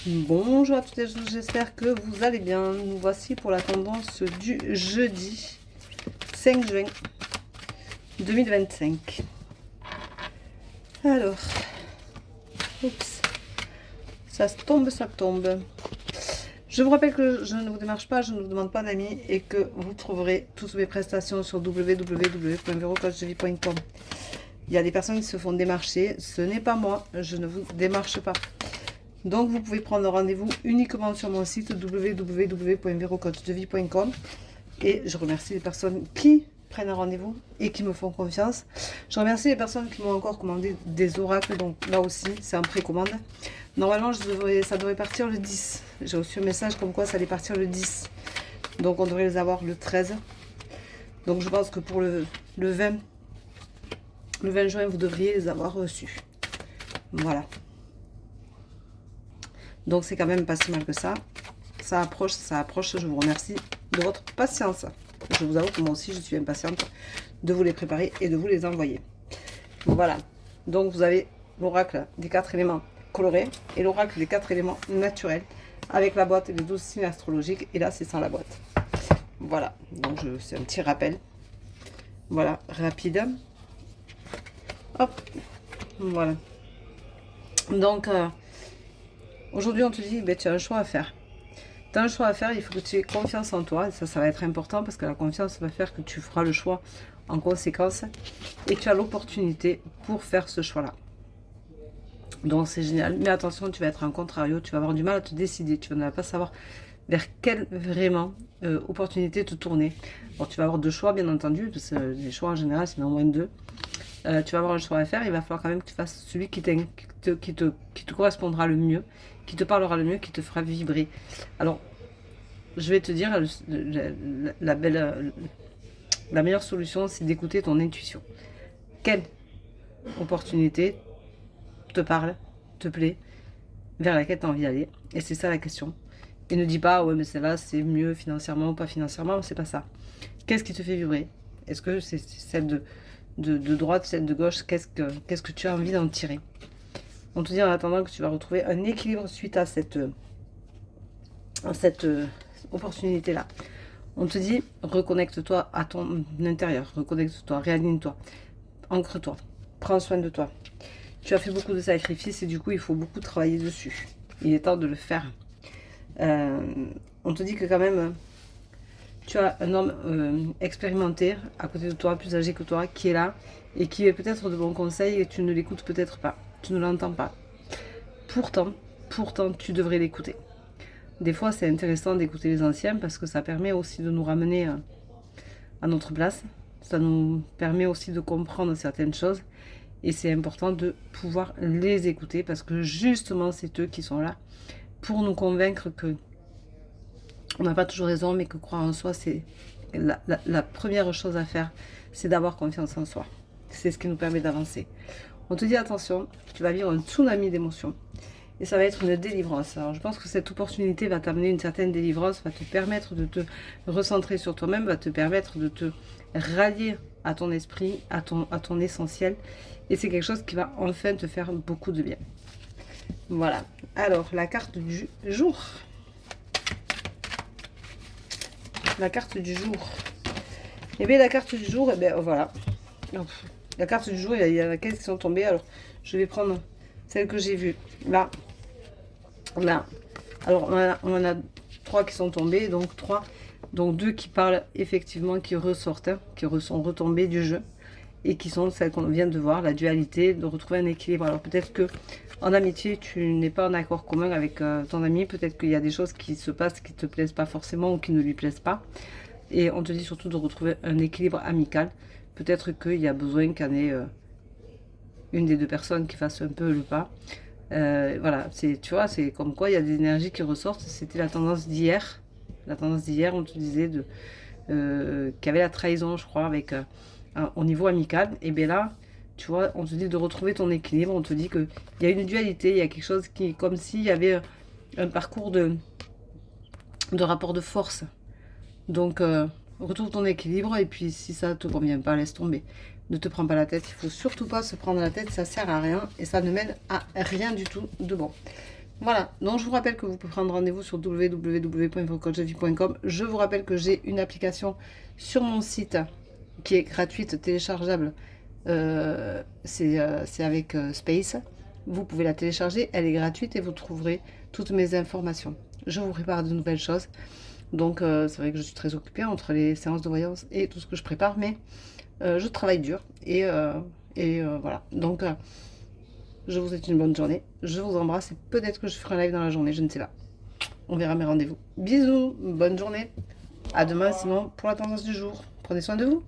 Bonjour à toutes et à tous, j'espère que vous allez bien. Nous voici pour la tendance du jeudi 5 juin 2025. Alors, oups, ça tombe, ça tombe. Je vous rappelle que je ne vous démarche pas, je ne vous demande pas d'amis et que vous trouverez toutes mes prestations sur www.verocoachdevie.com. Il y a des personnes qui se font démarcher, ce n'est pas moi, je ne vous démarche pas. Donc vous pouvez prendre rendez-vous uniquement sur mon site www.verocoachdevie.com et je remercie les personnes qui prennent un rendez-vous et qui me font confiance. Je remercie les personnes qui m'ont encore commandé des oracles, donc là aussi c'est en précommande. Normalement ça devrait partir le 10. J'ai reçu un message comme quoi ça allait partir le 10. Donc on devrait les avoir le 13. Donc je pense que pour le 20 juin vous devriez les avoir reçus. Voilà. Donc c'est quand même pas si mal que ça. Ça approche, je vous remercie de votre patience. Je vous avoue que moi aussi je suis impatiente de vous les préparer et de vous les envoyer. Voilà. Donc vous avez l'oracle des 4 éléments colorés et l'oracle des 4 éléments naturels avec la boîte et les 12 signes astrologiques. Et là c'est sans la boîte. Voilà. Donc c'est un petit rappel. Voilà, rapide. Hop. Voilà. Donc aujourd'hui, on te dit, ben, tu as un choix à faire. Tu as un choix à faire, il faut que tu aies confiance en toi. Et ça va être important parce que la confiance va faire que tu feras le choix en conséquence. Et tu as l'opportunité pour faire ce choix-là. Donc, c'est génial. Mais attention, tu vas être en contrario. Tu vas avoir du mal à te décider. Tu ne vas pas savoir vers quelle vraiment opportunité te tourner. Alors, tu vas avoir deux choix, bien entendu. Parce que les choix, en général, c'est au moins deux. Tu vas avoir un choix à faire. Il va falloir quand même que tu fasses celui qui te correspondra le mieux, qui te parlera le mieux, qui te fera vibrer. Alors, je vais te dire, la meilleure solution, c'est d'écouter ton intuition. Quelle opportunité te parle, te plaît, vers laquelle tu as envie d'aller? Et c'est ça la question. Et ne dis pas, ouais, mais celle-là, c'est mieux financièrement ou pas financièrement, c'est pas ça. Qu'est-ce qui te fait vibrer? Est-ce que c'est celle de droite, celle de gauche? Qu'est-ce que tu as envie d'en tirer? On te dit en attendant que tu vas retrouver un équilibre suite à cette opportunité-là. On te dit, reconnecte-toi à ton intérieur, reconnecte-toi, réaligne-toi, ancre-toi, prends soin de toi. Tu as fait beaucoup de sacrifices et du coup, il faut beaucoup travailler dessus. Il est temps de le faire. On te dit que quand même, tu as un homme expérimenté à côté de toi, plus âgé que toi, qui est là et qui est peut-être de bons conseils et tu ne l'écoutes peut-être pas. Tu ne l'entends pas. Pourtant, tu devrais l'écouter. Des fois, c'est intéressant d'écouter les anciens parce que ça permet aussi de nous ramener à notre place. Ça nous permet aussi de comprendre certaines choses. Et c'est important de pouvoir les écouter parce que justement, c'est eux qui sont là pour nous convaincre que on n'a pas toujours raison, mais que croire en soi, c'est la première chose à faire, c'est d'avoir confiance en soi. C'est ce qui nous permet d'avancer. On te dit attention, tu vas vivre un tsunami d'émotions. Et ça va être une délivrance. Alors je pense que cette opportunité va t'amener une certaine délivrance, va te permettre de te recentrer sur toi-même, va te permettre de te rallier à ton esprit, à ton essentiel. Et c'est quelque chose qui va enfin te faire beaucoup de bien. Voilà. Alors, la carte du jour. La carte du jour. Et bien la carte du jour, et bien voilà. La carte du jour, il y en a 15 qui sont tombées. Alors, je vais prendre celle que j'ai vue. Là. Là. Alors, on en a 3 qui sont tombées. Donc, 3. Donc, 2 qui parlent effectivement, qui ressortent, qui sont retombées du jeu. Et qui sont celles qu'on vient de voir, la dualité, de retrouver un équilibre. Alors, peut-être que en amitié, tu n'es pas en accord commun avec ton ami. Peut-être qu'il y a des choses qui se passent qui ne te plaisent pas forcément ou qui ne lui plaisent pas. Et on te dit surtout de retrouver un équilibre amical. Peut-être qu'il y a besoin qu'il y en ait une des deux personnes qui fasse un peu le pas. Voilà, tu vois, c'est comme quoi il y a des énergies qui ressortent. C'était la tendance d'hier. La tendance d'hier, on te disait qu'il y avait la trahison, je crois, avec au niveau amical. Et bien là, tu vois, on te dit de retrouver ton équilibre. On te dit qu'il y a une dualité, il y a quelque chose qui est comme s'il y avait un parcours de rapport de force. Donc, retrouve ton équilibre et puis si ça ne te convient pas, laisse tomber. Ne te prends pas la tête, il ne faut surtout pas se prendre la tête, ça sert à rien et ça ne mène à rien du tout de bon. Voilà, donc je vous rappelle que vous pouvez prendre rendez-vous sur www.coachdevi.com. Je vous rappelle que j'ai une application sur mon site qui est gratuite, téléchargeable. C'est avec Space. Vous pouvez la télécharger, elle est gratuite et vous trouverez toutes mes informations. Je vous prépare de nouvelles choses. Donc c'est vrai que je suis très occupée entre les séances de voyance et tout ce que je prépare, mais je travaille dur et voilà. Donc je vous souhaite une bonne journée. Je vous embrasse et peut-être que je ferai un live dans la journée, je ne sais pas. On verra mes rendez-vous. Bisous, bonne journée. À demain sinon pour la tendance du jour. Prenez soin de vous.